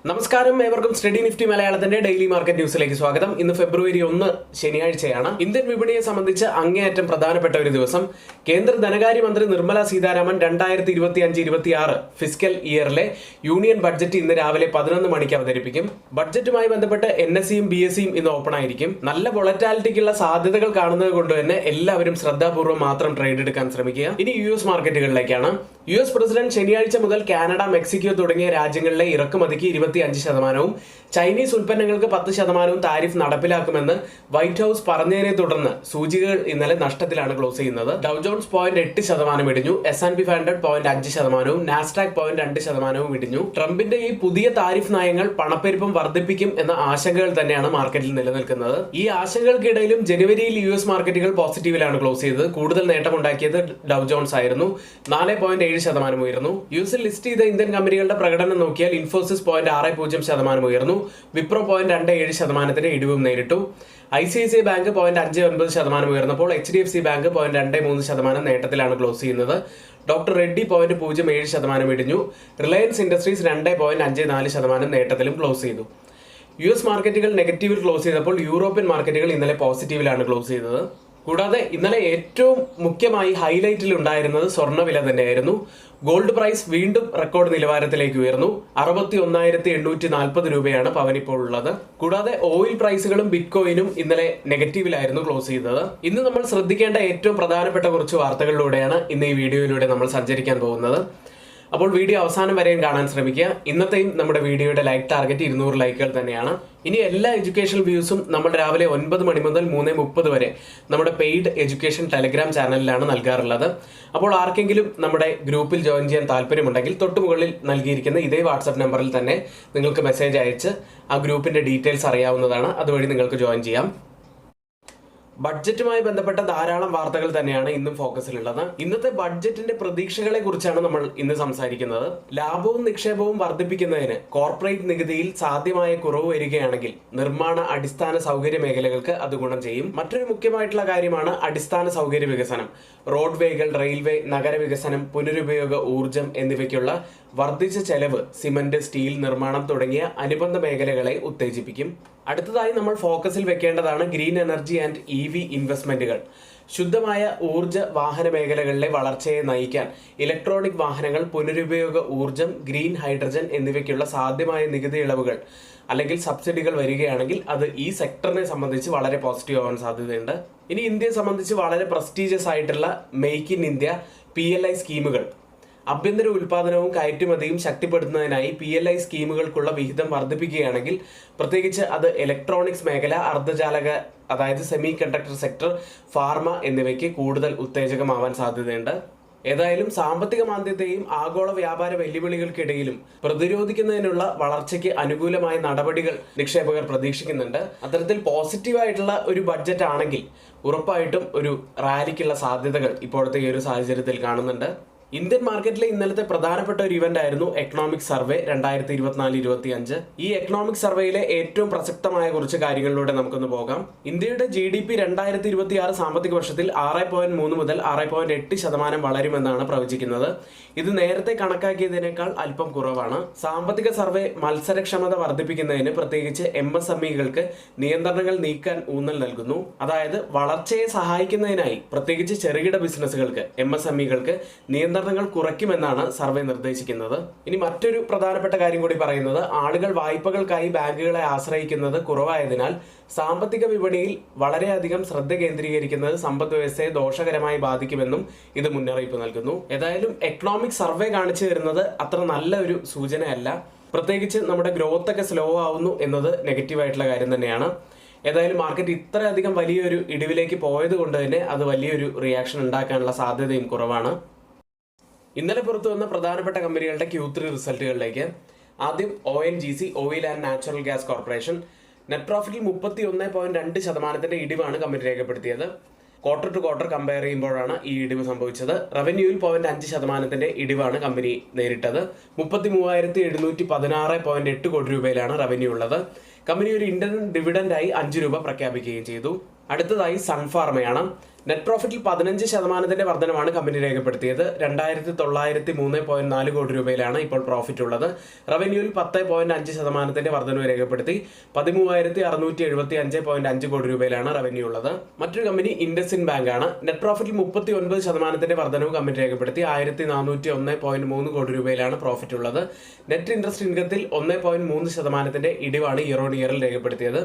നമസ്കാരം, ഏവർക്കും study Nifty മലയാളത്തിന്റെ ഡെയിലി മാർക്കറ്റ് ന്യൂസിലേക്ക് സ്വാഗതം. ഇന്ന് ഫെബ്രുവരി 1 ശനിയാഴ്ചയാണ്. ഇന്ത്യൻ വിപണിയെ സംബന്ധിച്ച് അങ്ങേയറ്റം പ്രധാനപ്പെട്ട ഒരു ദിവസം. കേന്ദ്ര ധനകാര്യമന്ത്രി നിർമ്മല സീതാരാമൻ 2025-26 ഫിസ്ക്കൽ ഇയറിലെ യൂണിയൻ ബഡ്ജറ്റ് ഇന്ന് രാവിലെ 11 മണിക്ക് അവതരിപ്പിക്കും. ബഡ്ജറ്റുമായി ബന്ധപ്പെട്ട് NSEയും BSEയും ഇന്ന് ഓപ്പൺ ആയിരിക്കും. നല്ല വോളറ്റാലിറ്റിക്കുള്ള സാധ്യതകൾ കാണുന്നത് കൊണ്ട് തന്നെ എല്ലാവരും ശ്രദ്ധാപൂർവ്വം മാത്രം ട്രേഡ് എടുക്കാൻ ശ്രമിക്കുക. ഇനി US മാർക്കറ്റുകളിലേക്കാണ്. US പ്രസിഡന്റ് ശനിയാഴ്ച മുതൽ കാനഡ, മെക്സിക്കോ തുടങ്ങിയ രാജ്യങ്ങളിലെ ഇറക്കുമതിക്ക് 25%, ചൈനീസ് ഉൽപ്പന്നങ്ങൾക്ക് 10% താരിഫ് നടപ്പിലാക്കുമെന്ന് വൈറ്റ് ഹൌസ് പറഞ്ഞതിനെ തുടർന്ന് സൂചികകൾ ഇന്നലെ നഷ്ടത്തിലാണ് ക്ലോസ് ചെയ്യുന്നത്. ഡൗ ജോൺസ് 0.8% ഇടിഞ്ഞു, S&P 500 0.5%, നാസ്ഡാക്ക് 0.2% ഇടിഞ്ഞു. ട്രംപിന്റെ ഈ പുതിയ താരിഫ് നയങ്ങൾ പണപ്പെരുപ്പം വർദ്ധിപ്പിക്കും എന്ന ആശങ്കകൾ തന്നെയാണ് മാർക്കറ്റിൽ നിലനിൽക്കുന്നത്. ഈ ആശങ്കകൾക്കിടയിലും ജനുവരിയിൽ US മാർക്കറ്റുകൾ പോസിറ്റീവിലാണ് ക്ലോസ് ചെയ്തത്. കൂടുതൽ നേട്ടമുണ്ടാക്കിയത് ഡൗ ജോൺസ് ആയിരുന്നു. 4.7% ഉയർന്നു. യുഎസിൽ ലിസ്റ്റ് ചെയ്ത ഇന്ത്യൻ കമ്പനികളുടെ പ്രകടനം നോക്കിയാൽ ഇൻഫോസിസ് 0.60% ഉയർന്നു. വിപ്രോ 0.27% ഇടിവും നേരിട്ടു. ICICI ബാങ്ക് 0.59% ഉയർന്നപ്പോൾ HDFC ബാങ്ക് 0.23% നേട്ടത്തിലാണ് ക്ലോസ് ചെയ്യുന്നത്. ഡോക്ടർ റെഡ്ഡി 0.07% ഇടിഞ്ഞു. റിലയൻസ് ഇൻഡസ്ട്രീസ് 2.54% നേട്ടത്തിലും ക്ലോസ് ചെയ്തു. US മാർക്കറ്റുകൾ നെഗറ്റീവിൽ ക്ലോസ് ചെയ്തപ്പോൾ യൂറോപ്യൻ മാർക്കറ്റുകൾ ഇന്നലെ പോസിറ്റീവിലാണ് ക്ലോസ് ചെയ്തത്. കൂടാതെ ഇന്നലെ ഏറ്റവും മുഖ്യമായി ഹൈലൈറ്റിൽ ഉണ്ടായിരുന്നത് സ്വർണ്ണവില തന്നെയായിരുന്നു. ഗോൾഡ് പ്രൈസ് വീണ്ടും റെക്കോർഡ് നിലവാരത്തിലേക്ക് ഉയർന്നു. 61,840 രൂപയാണ് പവനിപ്പോൾ ഉള്ളത്. കൂടാതെ ഓയിൽ പ്രൈസുകളും ബിറ്റ്കോയിനും ഇന്നലെ നെഗറ്റീവിലായിരുന്നു ക്ലോസ് ചെയ്തത്. ഇന്ന് നമ്മൾ ശ്രദ്ധിക്കേണ്ട ഏറ്റവും പ്രധാനപ്പെട്ട കുറച്ച് വാർത്തകളിലൂടെയാണ് ഇന്ന് ഈ വീഡിയോയിലൂടെ നമ്മൾ സഞ്ചരിക്കാൻ പോകുന്നത്. അപ്പോൾ വീഡിയോ അവസാനം വരെയും കാണാൻ ശ്രമിക്കുക. ഇന്നത്തെയും നമ്മുടെ വീഡിയോയുടെ ലൈക്ക് ടാർഗറ്റ് 200 ലൈക്കുകൾ തന്നെയാണ്. ഇനി എല്ലാ എഡ്യൂക്കേഷൻ വ്യൂസും നമ്മൾ രാവിലെ 9 മണി മുതൽ 3:30 വരെ നമ്മുടെ പെയ്ഡ് എഡ്യൂക്കേഷൻ ടെലഗ്രാം ചാനലിലാണ് നൽകാറുള്ളത്. അപ്പോൾ ആർക്കെങ്കിലും നമ്മുടെ ഗ്രൂപ്പിൽ ജോയിൻ ചെയ്യാൻ താല്പര്യമുണ്ടെങ്കിൽ തൊട്ടുമുകളിൽ നൽകിയിരിക്കുന്ന ഇതേ വാട്സ്ആപ്പ് നമ്പറിൽ തന്നെ നിങ്ങൾക്ക് മെസ്സേജ് അയച്ച് ആ ഗ്രൂപ്പിന്റെ ഡീറ്റെയിൽസ് അറിയാവുന്നതാണ്. അതുവഴി നിങ്ങൾക്ക് ജോയിൻ ചെയ്യാം. ബഡ്ജറ്റുമായി ബന്ധപ്പെട്ട ധാരാളം വാർത്തകൾ തന്നെയാണ് ഇന്നും ഫോക്കസിലുള്ളത്. ഇന്നത്തെ ബഡ്ജറ്റിന്റെ പ്രതീക്ഷകളെ കുറിച്ചാണ് നമ്മൾ ഇന്ന് സംസാരിക്കുന്നത്. ലാഭവും നിക്ഷേപവും വർദ്ധിപ്പിക്കുന്നതിന് കോർപ്പറേറ്റ് നികുതിയിൽ സാധ്യമായ കുറവ് വരികയാണെങ്കിൽ നിർമ്മാണ അടിസ്ഥാന സൗകര്യ മേഖലകൾക്ക് അത് ഗുണം ചെയ്യും. മറ്റൊരു മുഖ്യമായിട്ടുള്ള കാര്യമാണ് അടിസ്ഥാന സൗകര്യ വികസനം. റോഡ് വേകൾ, റെയിൽവേ, നഗരവികസനം, പുനരുപയോഗ ഊർജം എന്നിവയ്ക്കുള്ള വർദ്ധിച്ച ചെലവ് സിമന്റ്, സ്റ്റീൽ നിർമ്മാണം തുടങ്ങിയ അനുബന്ധ മേഖലകളെ ഉത്തേജിപ്പിക്കും. അടുത്തതായി നമ്മൾ ഫോക്കസിൽ വെക്കേണ്ടതാണ് ഗ്രീൻ എനർജി ആൻഡ് EV ഇൻവെസ്റ്റ്മെന്റുകൾ. ശുദ്ധമായ ഊർജ വാഹന മേഖലകളിലെ വളർച്ചയെ നയിക്കാൻ ഇലക്ട്രോണിക് വാഹനങ്ങൾ, പുനരുപയോഗ ഊർജം, ഗ്രീൻ ഹൈഡ്രജൻ എന്നിവയ്ക്കുള്ള സാധ്യമായ നികുതി ഇളവുകൾ അല്ലെങ്കിൽ സബ്സിഡികൾ വരികയാണെങ്കിൽ അത് ഈ സെക്ടറിനെ സംബന്ധിച്ച് വളരെ പോസിറ്റീവ് ആവാൻ സാധ്യതയുണ്ട്. ഇനി ഇന്ത്യയെ സംബന്ധിച്ച് വളരെ പ്രസ്റ്റീജിയസ് ആയിട്ടുള്ള മെയ്ക്ക് ഇൻ ഇന്ത്യ PLI സ്കീമുകൾ, ആഭ്യന്തര ഉൽപാദനവും കയറ്റുമതിയും ശക്തിപ്പെടുത്തുന്നതിനായി PLI സ്കീമുകൾക്കുള്ള വിഹിതം വർദ്ധിപ്പിക്കുകയാണെങ്കിൽ പ്രത്യേകിച്ച് അത് ഇലക്ട്രോണിക്സ് മേഖല, അർദ്ധചാലക അതായത് സെമി കണ്ടക്ടർ സെക്ടർ, ഫാർമ എന്നിവയ്ക്ക് കൂടുതൽ ഉത്തേജകമാവാൻ സാധ്യതയുണ്ട്. ഏതായാലും സാമ്പത്തിക മാന്ദ്യത്തെയും ആഗോള വ്യാപാര വെല്ലുവിളികൾക്കിടയിലും പ്രതിരോധിക്കുന്നതിനുള്ള വളർച്ചയ്ക്ക് അനുകൂലമായ നടപടികൾ നിക്ഷേപകർ പ്രതീക്ഷിക്കുന്നുണ്ട്. അത്തരത്തിൽ പോസിറ്റീവായിട്ടുള്ള ഒരു ബഡ്ജറ്റ് ആണെങ്കിൽ ഉറപ്പായിട്ടും ഒരു റാലിക്കുള്ള സാധ്യതകൾ ഇപ്പോഴത്തെ ഈ ഒരു സാഹചര്യത്തിൽ കാണുന്നുണ്ട്. ഇന്ത്യൻ മാർക്കറ്റിലെ ഇന്നലത്തെ പ്രധാനപ്പെട്ട ഒരു ഇവന്റ് ആയിരുന്നു എക്കണോമിക് സർവേ 2024-25. ഈ എക്കണോമിക് സർവേയിലെ ഏറ്റവും പ്രസക്തമായ കുറച്ച് കാര്യങ്ങളിലൂടെ നമുക്കൊന്ന് പോകാം. ഇന്ത്യയുടെ GDP 2026 സാമ്പത്തിക വർഷത്തിൽ 6.3 മുതൽ 6.8% വളരുമെന്നാണ് പ്രവചിക്കുന്നത്. ഇത് നേരത്തെ കണക്കാക്കിയതിനേക്കാൾ അല്പം കുറവാണ്. സാമ്പത്തിക സർവേ മത്സരക്ഷമത വർദ്ധിപ്പിക്കുന്നതിന് പ്രത്യേകിച്ച് MSMEകൾക്ക് നിയന്ത്രണങ്ങൾ നീക്കാൻ ഊന്നൽ നൽകുന്നു. അതായത് വളർച്ചയെ സഹായിക്കുന്നതിനായി പ്രത്യേകിച്ച് ചെറുകിട ബിസിനസ്സുകൾക്ക്, MSMEകൾക്ക് നിയന്ത്രണങ്ങൾ കുറയ്ക്കുമെന്നാണ് സർവേ നിർദ്ദേശിക്കുന്നത്. ഇനി മറ്റൊരു പ്രധാനപ്പെട്ട കാര്യം കൂടി പറയുന്നത്, ആളുകൾ വായ്പകൾക്കായി ബാങ്കുകളെ ആശ്രയിക്കുന്നത് കുറവായതിനാൽ സാമ്പത്തിക വിപണിയിൽ വളരെയധികം ശ്രദ്ധ കേന്ദ്രീകരിക്കുന്നത് സമ്പദ് വ്യവസ്ഥയെ ദോഷകരമായി ബാധിക്കുമെന്നും ഇത് മുന്നറിയിപ്പ് നൽകുന്നു. ഏതായാലും എക്കണോമിക് സർവേ കാണിച്ചു തരുന്നത് അത്ര നല്ല ഒരു സൂചനയല്ല. പ്രത്യേകിച്ച് നമ്മുടെ ഗ്രോത്ത് ഒക്കെ സ്ലോ ആവുന്നു എന്നത് നെഗറ്റീവായിട്ടുള്ള കാര്യം തന്നെയാണ്. ഏതായാലും മാർക്കറ്റ് ഇത്രയധികം വലിയൊരു ഇടിവിലേക്ക് പോയത് കൊണ്ട് തന്നെ അത് വലിയൊരു റിയാക്ഷൻ ഉണ്ടാക്കാനുള്ള സാധ്യതയും കുറവാണ്. ഇന്നലെ പുറത്തു വന്ന പ്രധാനപ്പെട്ട കമ്പനികളുടെ Q3 റിസൾട്ടുകളിലേക്ക്. ആദ്യം ONGC, oil and natural gas corporation. Net പ്രോഫിറ്റിൽ 31.2% ഇടിവാണ് കമ്പനി രേഖപ്പെടുത്തിയത്. ക്വാർട്ടർ ടു ക്വാർട്ടർ കമ്പയർ ചെയ്യുമ്പോഴാണ് ഈ ഇടിവ് സംഭവിച്ചത്. റവന്യൂവിൽ 0.5% ഇടിവാണ് കമ്പനി നേരിട്ടത്. 33,716.8 കോടി രൂപയിലാണ് റവന്യൂ ഉള്ളത്. കമ്പനി ഒരു ഇന്റർൻ ഡിവിഡൻഡായി 5 രൂപ പ്രഖ്യാപിക്കുകയും ചെയ്തു. അടുത്തതായി സൺഫാർമയാണ്. നെറ്റ് പ്രോഫിറ്റിൽ 15% വർധനമാണ് കമ്പനി രേഖപ്പെടുത്തിയത്. 2903.4 കോടി രൂപയിലാണ് ഇപ്പോൾ പ്രോഫിറ്റ് ഉള്ളത്. റവന്യൂവിൽ 10.5% വർധനവ് രേഖപ്പെടുത്തി 13,675.5 കോടി രൂപയിലാണ് റവന്യൂ ഉള്ളത്. മറ്റൊരു കമ്പനി ഇൻഡസ്ഇൻഡ് ബാങ്ക് ആണ്. നെറ്റ് പ്രോഫിറ്റിൽ 39% വർധനവ് കമ്പനി രേഖപ്പെടുത്തി 1401.3 കോടി രൂപയിലാണ് പ്രോഫിറ്റ് ഉള്ളത്. നെറ്റ് ഇൻട്രസ്റ്റ് ഇൻകത്തിൽ 1.3% ഇടിവാണ് ഇയർ ഓൺ ഇയറിൽ രേഖപ്പെടുത്തിയത്.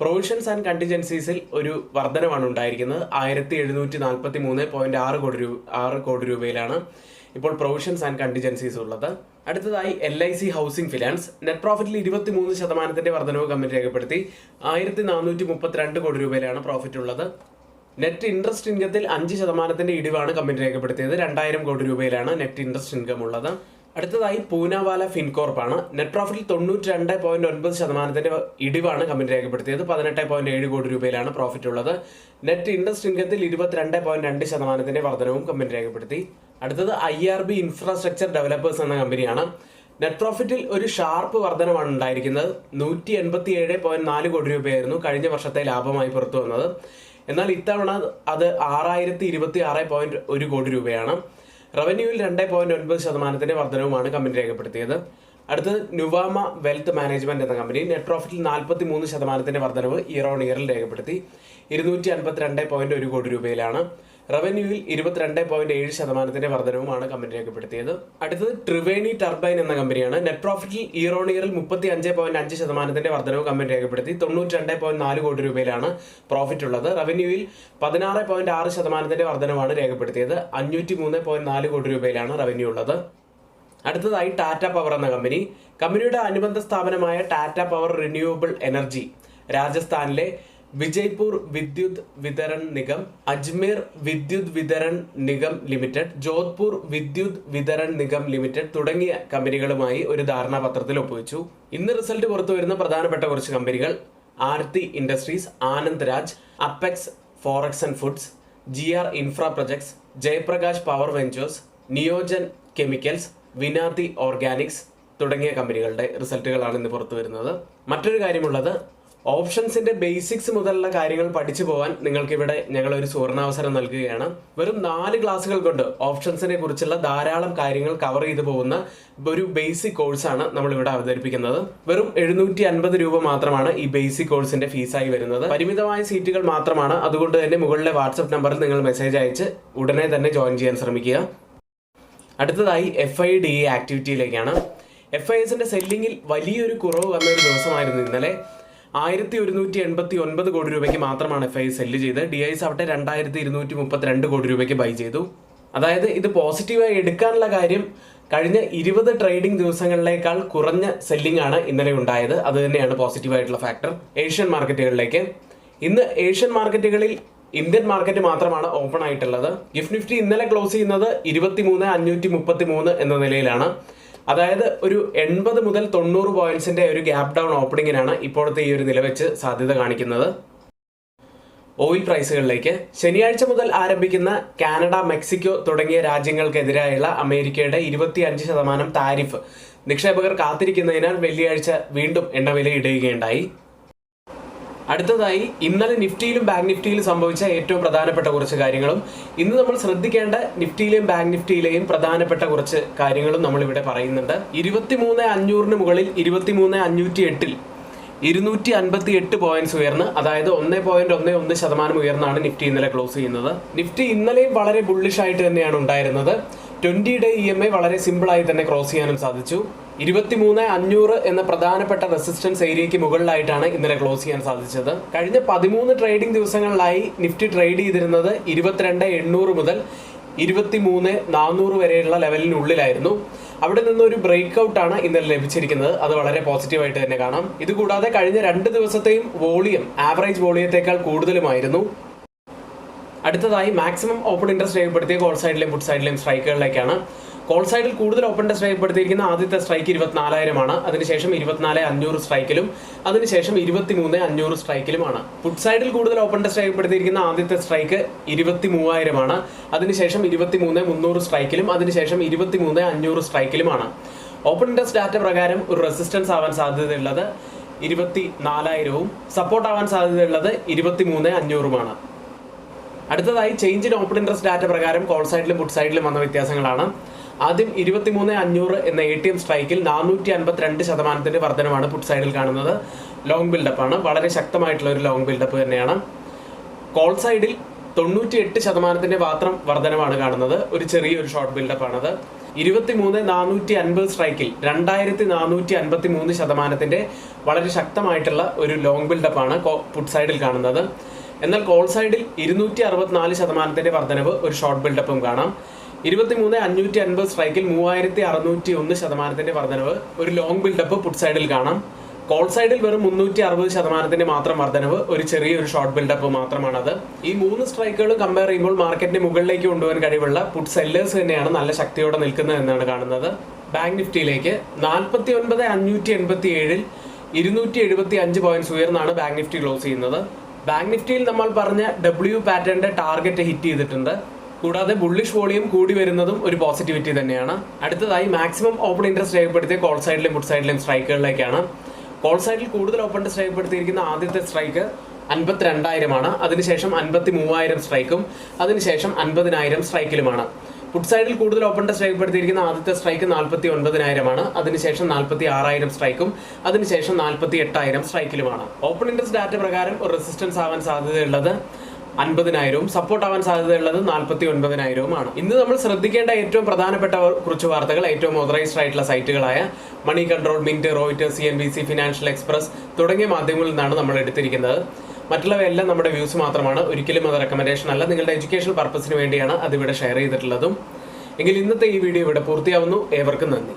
പ്രൊവിഷൻസ് ആൻഡ് കണ്ടിജൻസീസിൽ ഒരു വർധനമാണ് ഉണ്ടായിരിക്കുന്നത്. 1743.6 കോടി രൂപയിലാണ് ഇപ്പോൾ പ്രൊവിഷൻസ് ആൻഡ് കണ്ടിജൻസീസ് ഉള്ളത്. അടുത്തതായി LIC ഹൗസിംഗ് ഫിനാൻസ്. നെറ്റ് പ്രോഫിറ്റിൽ 23% വർധനവ് കമ്പനി രേഖപ്പെടുത്തി 1432 കോടി രൂപയിലാണ് പ്രോഫിറ്റ് ഉള്ളത്. നെറ്റ് ഇൻട്രസ്റ്റ് ഇൻകത്തിൽ 5% ഇടിവാണ് കമ്പനി രേഖപ്പെടുത്തിയത്. 2000 കോടി രൂപയിലാണ് നെറ്റ് ഇൻട്രസ്റ്റ് ഇൻകം ഉള്ളത്. അടുത്തതായി പൂനാവാല ഫിൻകോർപ്പ് ആണ്. നെറ്റ് പ്രോഫിറ്റിൽ 92.9% ഇടിവാണ് കമ്പനി രേഖപ്പെടുത്തിയത്. 18.7 കോടി രൂപയിലാണ് പ്രോഫിറ്റ് ഉള്ളത്. നെറ്റ് ഇൻട്രസ്റ്റ് ഇൻകത്തിൽ 22.2% വർധനവും കമ്പനി രേഖപ്പെടുത്തി. അടുത്തത് IRB ഇൻഫ്രാസ്ട്രക്ചർ ഡെവലപ്പേഴ്സ് എന്ന കമ്പനിയാണ്. നെറ്റ് പ്രോഫിറ്റിൽ ഒരു ഷാർപ്പ് വർധനമാണ് ഉണ്ടായിരിക്കുന്നത്. 187.4 കോടി രൂപയായിരുന്നു കഴിഞ്ഞ വർഷത്തെ ലാഭമായി പുറത്തു വന്നത്. എന്നാൽ ഇത്തവണ അത് 6026.1 കോടി രൂപയാണ്. റവന്യൂവിൽ 2.9% വർധനവുമാണ് കമ്പനി രേഖപ്പെടുത്തിയത്. അടുത്തത് നുവാമ വെൽത്ത് മാനേജ്മെന്റ് എന്ന കമ്പനി. നെറ്റ് പ്രോഫിറ്റിൽ 43% വർധനവ് ഇയർ ഓൺ ഇയറിൽ രേഖപ്പെടുത്തി 252.1 കോടി രൂപയിലാണ്. റവന്യൂവിൽ 22.7% വർധനവുമാണ് കമ്പനി രേഖപ്പെടുത്തിയത്. അടുത്തത് ട്രിവേണി ടർബൈൻ എന്ന കമ്പനിയാണ്. നെറ്റ് പ്രോഫിറ്റിൽ ഇയർ ഓൺ ഇയറിൽ 35.5% വർധനവ് കമ്പനി രേഖപ്പെടുത്തി 92.4 കോടി രൂപയിലാണ് പ്രോഫിറ്റ് ഉള്ളത്. റവന്യൂവിൽ 16.6% വർധനവാണ് രേഖപ്പെടുത്തിയത്. 503.4 കോടി രൂപയിലാണ് റവന്യൂ ഉള്ളത്. അടുത്തതായി ടാറ്റ പവർ എന്ന കമ്പനി. കമ്പനിയുടെ അനുബന്ധ സ്ഥാപനമായ ടാറ്റ പവർ റിന്യൂവബിൾ എനർജി രാജസ്ഥാനിലെ വിജയ്പൂർ വിദ്യുത് വിതരൺ നിഗം, അജ്മീർ വിദ്യുത് വിതരൺ നിഗം ലിമിറ്റഡ്, ജോധ്പൂർ വിദ്യുത് വിതരൺ നിഗം ലിമിറ്റഡ് തുടങ്ങിയ കമ്പനികളുമായി ഒരു ധാരണാപത്രത്തിൽ ഒപ്പുവെച്ചു. ഇന്ന് റിസൾട്ട് പുറത്തു വരുന്ന പ്രധാനപ്പെട്ട കുറച്ച് കമ്പനികൾ: Aarti Industries, Anand Raj, Apex Forex and Foods, GR Infra Projects, Jaiprakash Power Ventures, Neogen Chemicals, Vinati Organics തുടങ്ങിയ കമ്പനികളുടെ റിസൾട്ടുകളാണ് ഇന്ന് പുറത്തു വരുന്നത്. മറ്റൊരു കാര്യമുള്ളത്, ഓപ്ഷൻസിന്റെ ബേസിക്സ് മുതലുള്ള കാര്യങ്ങൾ പഠിച്ചു പോകാൻ നിങ്ങൾക്ക് ഇവിടെ ഞങ്ങൾ ഒരു സുവർണാവസരം നൽകുകയാണ്. വെറും 4 ക്ലാസ്സുകൾ കൊണ്ട് ഓപ്ഷൻസിനെ കുറിച്ചുള്ള ധാരാളം കാര്യങ്ങൾ കവർ ചെയ്തു പോകുന്ന ഒരു ബേസിക് കോഴ്സാണ് നമ്മൾ ഇവിടെ അവതരിപ്പിക്കുന്നത്. വെറും 750 രൂപ മാത്രമാണ് ഈ ബേസിക് കോഴ്സിന്റെ ഫീസായി വരുന്നത്. പരിമിതമായ സീറ്റുകൾ മാത്രമാണ്. അതുകൊണ്ട് തന്നെ മുകളിലെ വാട്സ്ആപ്പ് നമ്പറിൽ നിങ്ങൾ മെസ്സേജ് അയച്ച് ഉടനെ തന്നെ ജോയിൻ ചെയ്യാൻ ശ്രമിക്കുക. അടുത്തതായി FIDA ആക്ടിവിറ്റിയിലേക്കാണ്. FISന്റെ സെല്ലിങ്ങിൽ വലിയൊരു കുറവ് വന്ന ഒരു ദിവസമായിരുന്നു ഇന്നലെ. 1189 കോടി രൂപയ്ക്ക് മാത്രമാണ് FIS സെല്ല് ചെയ്ത്. DIs ആവട്ടെ 2232 കോടി രൂപയ്ക്ക് ബൈ ചെയ്തു. അതായത് ഇത് പോസിറ്റീവായി എടുക്കാനുള്ള കാര്യം, കഴിഞ്ഞ 20 ട്രേഡിംഗ് ദിവസങ്ങളിലേക്കാൾ കുറഞ്ഞ സെല്ലിംഗ് ആണ് ഇന്നലെ ഉണ്ടായത്. അത് തന്നെയാണ് പോസിറ്റീവായിട്ടുള്ള ഫാക്ടർ. ഏഷ്യൻ മാർക്കറ്റുകളിലേക്ക് ഇന്ന് ഏഷ്യൻ മാർക്കറ്റുകളിൽ ഇന്ത്യൻ മാർക്കറ്റ് മാത്രമാണ് ഓപ്പൺ ആയിട്ടുള്ളത്. ഗിഫ്റ്റ് നിഫ്റ്റി ഇന്നലെ ക്ലോസ് ചെയ്യുന്നത് 23,533 എന്ന നിലയിലാണ്. അതായത് ഒരു 80 മുതൽ 90 പോയിന്റ്സിന്റെ ഒരു ഗ്യാപ് ഡൗൺ ഓപ്പണിങ്ങിനാണ് ഇപ്പോഴത്തെ ഈ ഒരു നില വെച്ച് സാധ്യത കാണിക്കുന്നത്. ഓയിൽ പ്രൈസുകളിലേക്ക് ശനിയാഴ്ച മുതൽ ആരംഭിക്കുന്ന കാനഡ, മെക്സിക്കോ തുടങ്ങിയ രാജ്യങ്ങൾക്കെതിരായുള്ള അമേരിക്കയുടെ 25% താരിഫ് നിക്ഷേപകർ കാത്തിരിക്കുന്നതിനാൽ വെള്ളിയാഴ്ച വീണ്ടും എണ്ണവില ഇടുകയുണ്ടായി. അടുത്തതായി ഇന്നലെ നിഫ്റ്റിയിലും ബാങ്ക് നിഫ്റ്റിയിലും സംഭവിച്ച ഏറ്റവും പ്രധാനപ്പെട്ട കുറച്ച് കാര്യങ്ങളും ഇന്ന് നമ്മൾ ശ്രദ്ധിക്കേണ്ട നിഫ്റ്റിയിലെയും ബാങ്ക് നിഫ്റ്റിയിലെയും പ്രധാനപ്പെട്ട കുറച്ച് കാര്യങ്ങളും നമ്മൾ ഇവിടെ പറയുന്നുണ്ട്. 23,500 മുകളിൽ 23,508 258 പോയിന്റ്സ് ഉയർന്ന്, അതായത് 1.11% ഉയർന്നാണ് നിഫ്റ്റി ഇന്നലെ ക്ലോസ് ചെയ്യുന്നത്. നിഫ്റ്റി ഇന്നലെയും വളരെ ബുള്ളിഷ് ആയിട്ട് തന്നെയാണ് ഉണ്ടായിരുന്നത്. 20-day EMA വളരെ സിമ്പിൾ ആയി തന്നെ ക്രോസ് ചെയ്യാനും സാധിച്ചു. 23,500 എന്ന പ്രധാനപ്പെട്ട റെസിസ്റ്റൻസ് ഏരിയയ്ക്ക് മുകളിലായിട്ടാണ് ഇന്നലെ ക്ലോസ് ചെയ്യാൻ സാധിച്ചത്. കഴിഞ്ഞ 13 ട്രേഡിംഗ് ദിവസങ്ങളിലായി നിഫ്റ്റി ട്രേഡ് ചെയ്തിരുന്നത് 22,800 മുതൽ 23,400 വരെയുള്ള ലെവലിനുള്ളിലായിരുന്നു. അവിടെ നിന്നൊരു ബ്രേക്ക് ഔട്ടാണ് ഇന്നലെ ലഭിച്ചിരിക്കുന്നത്. അത് വളരെ പോസിറ്റീവായിട്ട് തന്നെ കാണാം. ഇതുകൂടാതെ കഴിഞ്ഞ 2 ദിവസത്തെയും വോളിയം ആവറേജ് വോളിയത്തേക്കാൾ കൂടുതലുമായിരുന്നു. അടുത്തതായി മാക്സിമം ഓപ്പൺ ഇൻട്രസ്റ്റ് രേഖപ്പെടുത്തിയ കോൾ സൈഡിലെയും പുട്ട് സൈഡിലെയും സ്ട്രൈക്കുകളിലേക്കാണ്. കോൾ സൈഡിൽ കൂടുതൽ ഓപ്പൺ ഇൻട്രസ്റ്റ് രേഖപ്പെടുത്തിയിരിക്കുന്ന ആദ്യത്തെ സ്ട്രൈക്ക് 24,000 ആണ്. അതിനുശേഷം 24,500 സ്ട്രൈക്കിലും അതിനുശേഷം 23,500 സ്ട്രൈക്കിലുമാണ്. പുട്ട് സൈഡിൽ കൂടുതൽ ഓപ്പൺ ഇൻട്രസ്റ്റ് രേഖപ്പെടുത്തിയിരിക്കുന്ന ആദ്യത്തെ സ്ട്രൈക്ക് 23,000 ആണ്. അതിനുശേഷം 23,300 സ്ട്രൈക്കിലും അതിനുശേഷം 23,500 സ്ട്രൈക്കിലുമാണ്. ഓപ്പൺ ഇൻട്രസ്റ്റ് ഡാറ്റ പ്രകാരം ഒരു റെസിസ്റ്റൻസ് ആവാൻ സാധ്യതയുള്ളത് 24,000 സപ്പോർട്ട് ആവാൻ സാധ്യതയുള്ളത് 23,500 അടുത്തതായി change in open interest data പ്രകാരം കോൾ സൈഡിലും പുട്ട് സൈഡിലും വന്ന വ്യത്യാസങ്ങളാണ്. ആദ്യം 23,500 എന്ന ATM സ്ട്രൈക്കിൽ 452% വർധനമാണ് പുട്ട് സൈഡിൽ കാണുന്നത്. ലോങ് ബിൽഡപ്പ് ആണ്, വളരെ ശക്തമായിട്ടുള്ള ഒരു ലോങ് ബിൽഡപ്പ് തന്നെയാണ്. കോൾ സൈഡിൽ 98% മാത്രം വർധനമാണ് കാണുന്നത്, ഒരു ചെറിയൊരു ഷോർട്ട് ബിൽഡപ്പ് ആണത്. 23,450 സ്ട്രൈക്കിൽ 2,453% വളരെ ശക്തമായിട്ടുള്ള ഒരു ലോങ് ബിൽഡപ്പ് ആണ് പുട്ട് സൈഡിൽ കാണുന്നത്. എന്നാൽ കോൾ സൈഡിൽ 264% വർധനവ്, ഒരു ഷോർട്ട് ബിൽഡപ്പും കാണാം. 23,550 സ്ട്രൈക്കിൽ 3,601% വർധനവ്, ഒരു ലോങ് ബിൽഡപ്പ് പുട്ട് സൈഡിൽ കാണാം. കോൾ സൈഡിൽ വെറും 360% മാത്രം വർധനവ്, ഒരു ചെറിയൊരു ഷോർട്ട് ബിൽഡപ്പ് മാത്രമാണത്. ഈ 3 സ്ട്രൈക്കുകളും കമ്പയർ ചെയ്യുമ്പോൾ മാർക്കറ്റിനെ മുകളിലേക്ക് കൊണ്ടുപോകാൻ കഴിവുള്ള പുട്ട് സെല്ലേഴ്സ് തന്നെയാണ് നല്ല ശക്തിയോടെ നിൽക്കുന്നത് എന്നാണ് കാണുന്നത്. ബാങ്ക് നിഫ്റ്റിയിലേക്ക് 49,587-ൽ 275 പോയിന്റ്സ് ഉയർന്നാണ് ബാങ്ക് നിഫ്റ്റി ക്ലോസ് ചെയ്യുന്നത്. ബാങ്ക് നിഫ്റ്റിയിൽ നമ്മൾ പറഞ്ഞ W പാറ്റേണിന്റെ ടാർഗറ്റ് ഹിറ്റ് ചെയ്തിട്ടുണ്ട്. കൂടാതെ ബുള്ളിഷ് വോളിയം കൂടി വരുന്നതും ഒരു പോസിറ്റിവിറ്റി തന്നെയാണ്. അടുത്തതായി മാക്സിമം ഓപ്പൺ ഇൻട്രസ്റ്റ് രേഖപ്പെടുത്തിയ കോൾ സൈഡിലും പുട്ട് സൈഡിലും സ്ട്രൈക്കുകളിലേക്കാണ്. കോൾ സൈഡിൽ കൂടുതൽ ഓപ്പൺ ഇൻട്രസ്റ്റ് രേഖപ്പെടുത്തിയിരിക്കുന്ന ആദ്യത്തെ സ്ട്രൈക്ക് 52,000 അതിനുശേഷം 53,000 സ്ട്രൈക്കും അതിനുശേഷം 50,000 സ്ട്രൈക്കിലുമാണ്. പുട്ട് സൈഡിൽ കൂടുതൽ ഓപ്പൺ ഇൻട്രസ്റ്റ് രേഖപ്പെടുത്തിയിരിക്കുന്ന ആദ്യത്തെ സ്ട്രൈക്ക് 49,000 അതിനുശേഷം 46,000 സ്ട്രൈക്കും അതിനുശേഷം 48,000 സ്ട്രൈക്കിലുമാണ്. ഓപ്പൺ ഇൻട്രസ്റ്റ് ഡാറ്റ പ്രകാരം ഒരു റെസിസ്റ്റൻസ് ആവാൻ സാധ്യതയുള്ളത് 50,000, സപ്പോർട്ട് ആവാൻ സാധ്യതയുള്ളത് 49,000. ഇന്ന് നമ്മൾ ശ്രദ്ധിക്കേണ്ട ഏറ്റവും പ്രധാനപ്പെട്ട കുറച്ച് വാർത്തകൾ ഏറ്റവും ഓതറൈസ്ഡ് ആയിട്ടുള്ള സൈറ്റുകളായ Money Control, Mint, Reuters, CNBC, Financial Express തുടങ്ങിയ മാധ്യമങ്ങളിൽ നിന്നാണ് നമ്മൾ എടുത്തിരിക്കുന്നത്. മറ്റുള്ളവയെല്ലാം നമ്മുടെ വ്യൂസ് മാത്രമാണ്, ഒരിക്കലും അത് റെക്കമെൻഡേഷൻ അല്ല. നിങ്ങളുടെ എഡ്യൂക്കേഷൻ പർപ്പസിന് വേണ്ടിയാണ് അതിവിടെ ഷെയർ ചെയ്തിട്ടുള്ളതും. എങ്കിൽ ഇന്നത്തെ ഈ വീഡിയോ ഇവിടെ പൂർത്തിയാവുന്നു. ഏവർക്കും നന്ദി.